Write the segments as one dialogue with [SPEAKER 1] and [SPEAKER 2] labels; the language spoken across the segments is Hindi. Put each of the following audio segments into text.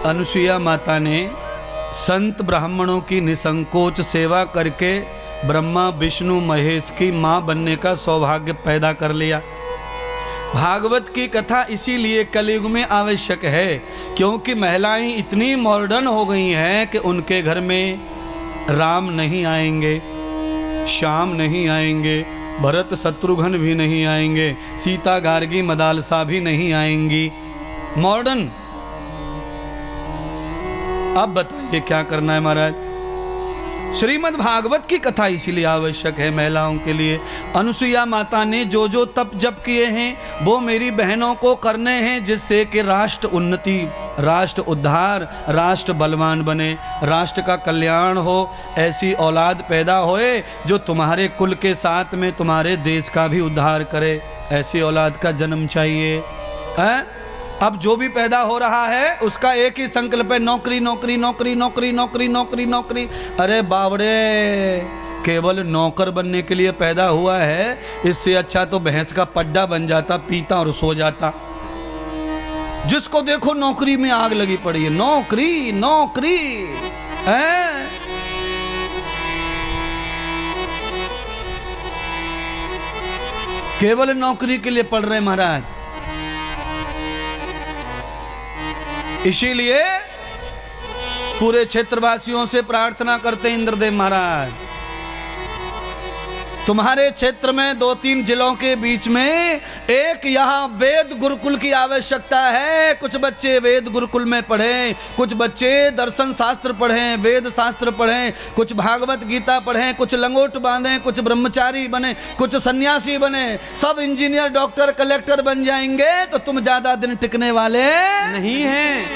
[SPEAKER 1] अनुसुईया माता ने संत ब्राह्मणों की निसंकोच सेवा करके ब्रह्मा विष्णु महेश की मां बनने का सौभाग्य पैदा कर लिया। भागवत की कथा इसीलिए कलयुग में आवश्यक है क्योंकि महिलाएं इतनी मॉडर्न हो गई हैं कि उनके घर में राम नहीं आएंगे, श्याम नहीं आएंगे, भरत शत्रुघ्न भी नहीं आएंगे, सीता गार्गी मदालसा भी नहीं आएंगी। मॉडर्न। अब बताइए क्या करना है महाराज। श्रीमद् भागवत की कथा इसीलिए आवश्यक है महिलाओं के लिए। अनुसुईया माता ने जो जो तप जप किए हैं वो मेरी बहनों को करने हैं, जिससे कि राष्ट्र उन्नति, राष्ट्र उद्धार, राष्ट्र बलवान बने, राष्ट्र का कल्याण हो। ऐसी औलाद पैदा होए जो तुम्हारे कुल के साथ में तुम्हारे देश का भी उद्धार करे। ऐसी औलाद का जन्म चाहिए। अब जो भी पैदा हो रहा है उसका एक ही संकल्प है, नौकरी नौकरी नौकरी नौकरी नौकरी नौकरी नौकरी। अरे बावड़े, केवल नौकर बनने के लिए पैदा हुआ है, इससे अच्छा तो भैंस का पड्डा बन जाता, पीता और सो जाता। जिसको देखो नौकरी में आग लगी पड़ी है, नौकरी नौकरी है। केवल नौकरी के लिए पढ़ रहे महाराज। इसीलिए पूरे क्षेत्रवासियों से प्रार्थना करते हैं इंद्रदेव महाराज, तुम्हारे क्षेत्र में 2-3 जिलों के बीच में एक यहाँ वेद गुरुकुल की आवश्यकता है। कुछ बच्चे वेद गुरुकुल में पढ़ें, कुछ बच्चे दर्शन शास्त्र पढ़ें, वेद शास्त्र पढ़ें, कुछ भागवत गीता पढ़ें, कुछ लंगोट बांधें, कुछ ब्रह्मचारी बने, कुछ सन्यासी बने। सब इंजीनियर, डॉक्टर, कलेक्टर बन जाएंगे तो तुम ज्यादा दिन टिकने वाले नहीं हैं।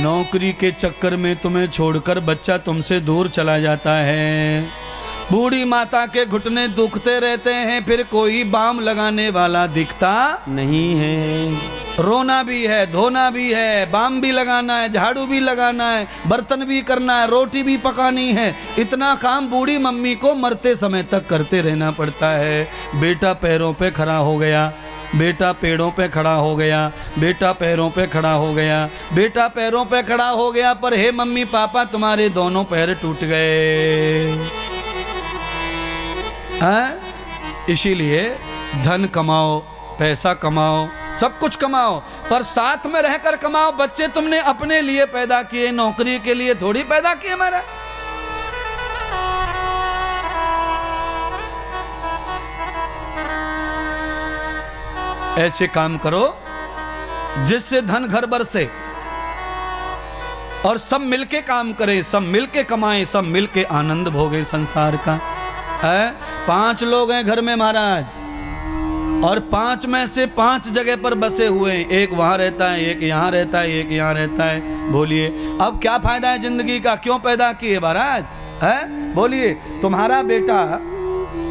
[SPEAKER 1] नौकरी के चक्कर में तुम्हें छोड़कर बच्चा तुमसे दूर चला जाता है। बूढ़ी माता के घुटने दुखते रहते हैं, फिर कोई बाम लगाने वाला दिखता नहीं है। रोना भी है, धोना भी है, बाम भी लगाना है, झाड़ू भी लगाना है, बर्तन भी करना है, रोटी भी पकानी है। इतना काम बूढ़ी मम्मी को मरते समय तक करते रहना पड़ता है। बेटा पैरों पे खड़ा हो गया, बेटा पेड़ों पे खड़ा हो गया, बेटा पैरों पे खड़ा हो गया, बेटा पैरों पे खड़ा हो गया, पर हे मम्मी पापा तुम्हारे दोनों पैर टूट गए। इसीलिए धन कमाओ, पैसा कमाओ, सब कुछ कमाओ, पर साथ में रहकर कमाओ। बच्चे तुमने अपने लिए पैदा किए, नौकरी के लिए थोड़ी पैदा किए हमारा। ऐसे काम करो जिससे धन घर बरसे और सब मिलके काम करें, सब मिलके कमाएं, सब मिलके आनंद भोगे संसार का। है 5 लोग हैं घर में महाराज, और 5 में से 5 जगह पर बसे हुए हैं। एक वहां रहता है, एक यहाँ रहता है, एक यहाँ रहता है। बोलिए अब क्या फायदा है जिंदगी का? क्यों पैदा किए महाराज? है बोलिए, तुम्हारा बेटा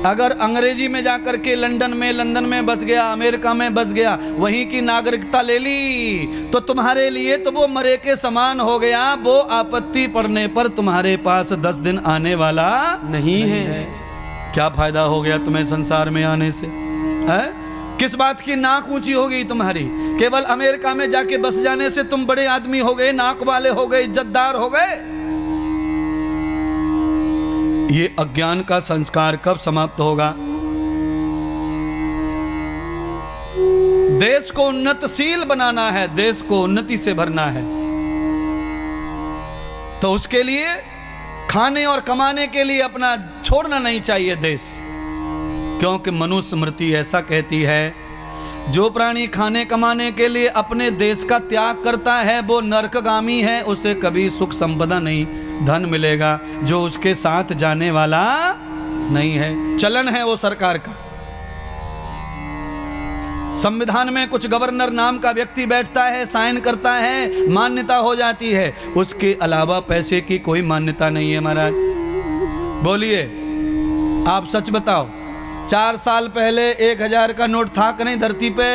[SPEAKER 1] अगर अंग्रेजी में जाकर के लंदन में बस गया, अमेरिका में बस गया, वहीं की नागरिकता ले ली, तो तुम्हारे लिए तो वो मरे के समान हो गया। वो आपत्ति पड़ने पर तुम्हारे पास 10 दिन आने वाला नहीं है। क्या फायदा हो गया तुम्हें संसार में आने से? है किस बात की नाक ऊंची हो गई तुम्हारी? केवल अमेरिका में जाके बस जाने से तुम बड़े आदमी हो गए, नाक वाले हो गए, इज्जतदार हो गए। ये अज्ञान का संस्कार कब समाप्त होगा? देश को उन्नतशील बनाना है, देश को उन्नति से भरना है, तो उसके लिए खाने और कमाने के लिए अपना छोड़ना नहीं चाहिए देश। क्योंकि मनुस्मृति ऐसा कहती है, जो प्राणी खाने कमाने के लिए अपने देश का त्याग करता है वो नरकगामी है, उसे कभी सुख संपदा नहीं, धन मिलेगा जो उसके साथ जाने वाला नहीं है। चलन है वो सरकार का। संविधान में कुछ गवर्नर नाम का व्यक्ति बैठता है, साइन करता है, मान्यता हो जाती है, उसके अलावा पैसे की कोई मान्यता नहीं है महाराज। बोलिए आप सच बताओ, 4 साल पहले 1000 का नोट था कि नहीं धरती पे?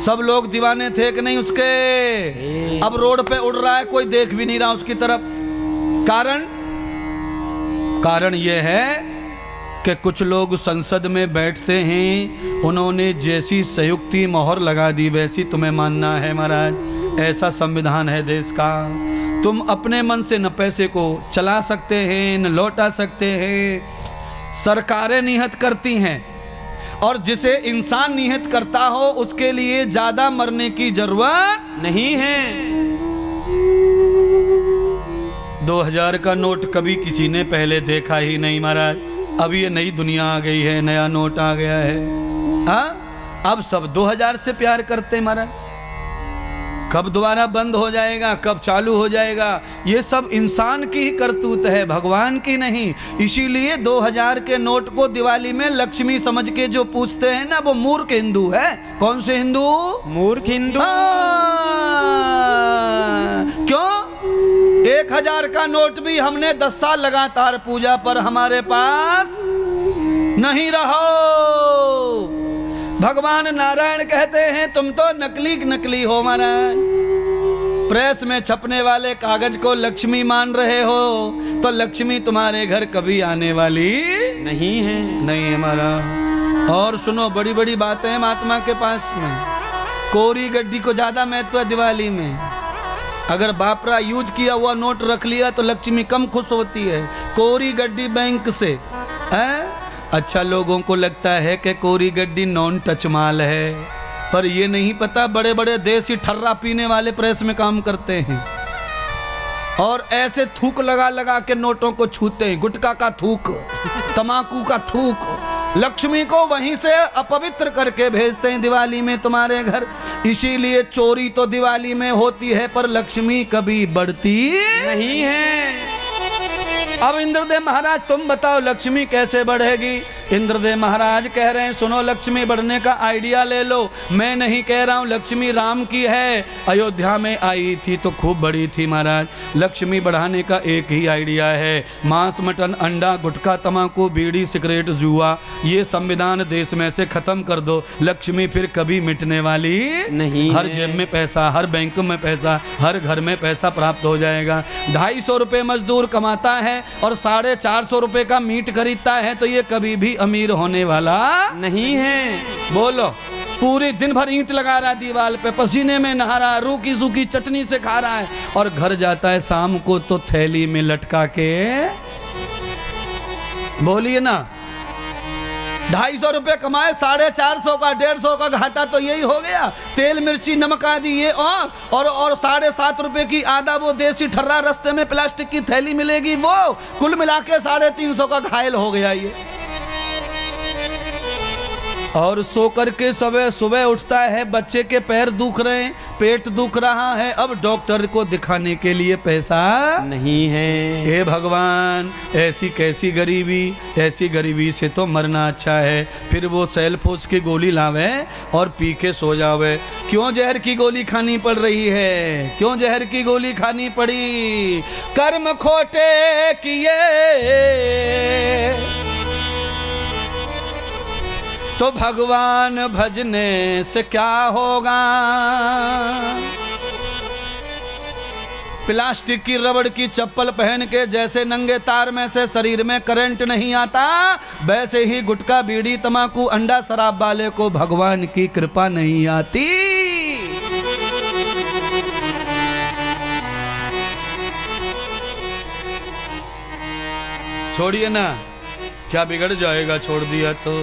[SPEAKER 1] सब लोग दीवाने थे कि नहीं उसके? अब रोड पे उड़ रहा है, कोई देख भी नहीं रहा उसकी तरफ। कारण यह है कि कुछ लोग संसद में बैठते हैं, उन्होंने जैसी संयुक्ति मोहर लगा दी वैसी तुम्हें मानना है महाराज। ऐसा संविधान है देश का। तुम अपने मन से न पैसे को चला सकते हैं न लौटा सकते हैं। सरकारें नियत करती हैं, और जिसे इंसान नियत करता हो उसके लिए ज्यादा मरने की जरूरत नहीं है। 2000 का नोट कभी किसी ने पहले देखा ही नहीं महाराज। अब ये नई दुनिया आ गई है, नया नोट आ गया है। हाँ, अब सब 2000 से प्यार करते हैं महाराज। कब दोबारा बंद हो जाएगा, कब चालू हो जाएगा, ये सब इंसान की ही करतूत है, भगवान की नहीं। इसीलिए 2000 के नोट को दिवाली में लक्ष्मी समझ के जो पूछते हैं ना, वो मूर्ख हिंदू है। कौन से हिंदू? मूर्ख हिंदू। क्यों? 1000 का नोट भी हमने 10 साल लगातार पूजा पर हमारे पास नहीं रहो। भगवान नारायण कहते हैं तुम तो नकली हो महाराज। प्रेस में छपने वाले कागज को लक्ष्मी मान रहे हो, तो लक्ष्मी तुम्हारे घर कभी आने वाली नहीं है। नहीं है महाराज। और सुनो, बड़ी बड़ी बातें हैं महात्मा के पास में। कोरी गड्डी को ज्यादा महत्व है दिवाली में। अगर बापरा यूज किया हुआ नोट रख लिया तो लक्ष्मी कम खुश होती है। कोरी गड्डी बैंक से है। अच्छा, लोगों को लगता है कि कोरी गड्डी नॉन टच माल है, पर ये नहीं पता बड़े बड़े देसी ठर्रा पीने वाले प्रेस में काम करते हैं और ऐसे थूक लगा लगा के नोटों को छूते हैं। गुटखा का थूक, तमाकू का थूक, लक्ष्मी को वहीं से अपवित्र करके भेजते हैं दिवाली में तुम्हारे घर। इसीलिए चोरी तो दिवाली में होती है, पर लक्ष्मी कभी बढ़ती नहीं है। अब इंद्रदेव महाराज तुम बताओ लक्ष्मी कैसे बढ़ेगी? इंद्रदेव महाराज कह रहे हैं सुनो, लक्ष्मी बढ़ने का आइडिया ले लो। मैं नहीं कह रहा हूँ, लक्ष्मी राम की है। अयोध्या में आई थी तो खूब बड़ी थी महाराज। लक्ष्मी बढ़ाने का एक ही आइडिया है, मांस मटन अंडा गुटखा तमाकू बीड़ी सिगरेट जुआ, ये संविधान देश में से खत्म कर दो। लक्ष्मी फिर कभी मिटने वाली नहीं। हर जेब में पैसा, हर बैंक में पैसा, हर घर में पैसा प्राप्त हो जाएगा। 250 रुपये मजदूर कमाता है और 450 रुपये का मीट खरीदता है, तो ये कभी भी अमीर होने वाला नहीं है। बोलो, पूरे दिन भर ईंट लगा रहा है दीवार पे, पसीने में नहा रहा है, रूखी सूखी चटनी से खा रहा है, और घर जाता है शाम को तो थैली में लटका के, बोलिए ना, 250 रुपये कमाए, 450 का 150 का घाटा तो यही हो गया। तेल मिर्ची नमक आदि ये और 7.5 रुपये की आधा वो देसी ठर्रा रास्ते में प्लास्टिक की थैली मिलेगी, वो कुल मिला के 350 का घायल हो गया ये। और सो करके सुबह उठता है, बच्चे के पैर दुख रहे हैं, पेट दुख रहा है, अब डॉक्टर को दिखाने के लिए पैसा नहीं है। हे भगवान, ऐसी कैसी गरीबी, ऐसी गरीबी से तो मरना अच्छा है। फिर वो सेल्फोस की गोली लावे और पी के सो जावे। क्यों जहर की गोली खानी पड़ रही है? क्यों जहर की गोली खानी पड़ी? कर्म खोटे किए तो भगवान भजने से क्या होगा। प्लास्टिक की रबड़ की चप्पल पहन के जैसे नंगे तार में से शरीर में करंट नहीं आता, वैसे ही गुटखा बीड़ी तमाकू अंडा शराब वाले को भगवान की कृपा नहीं आती। छोड़िए ना, क्या बिगड़ जाएगा छोड़ दिया तो।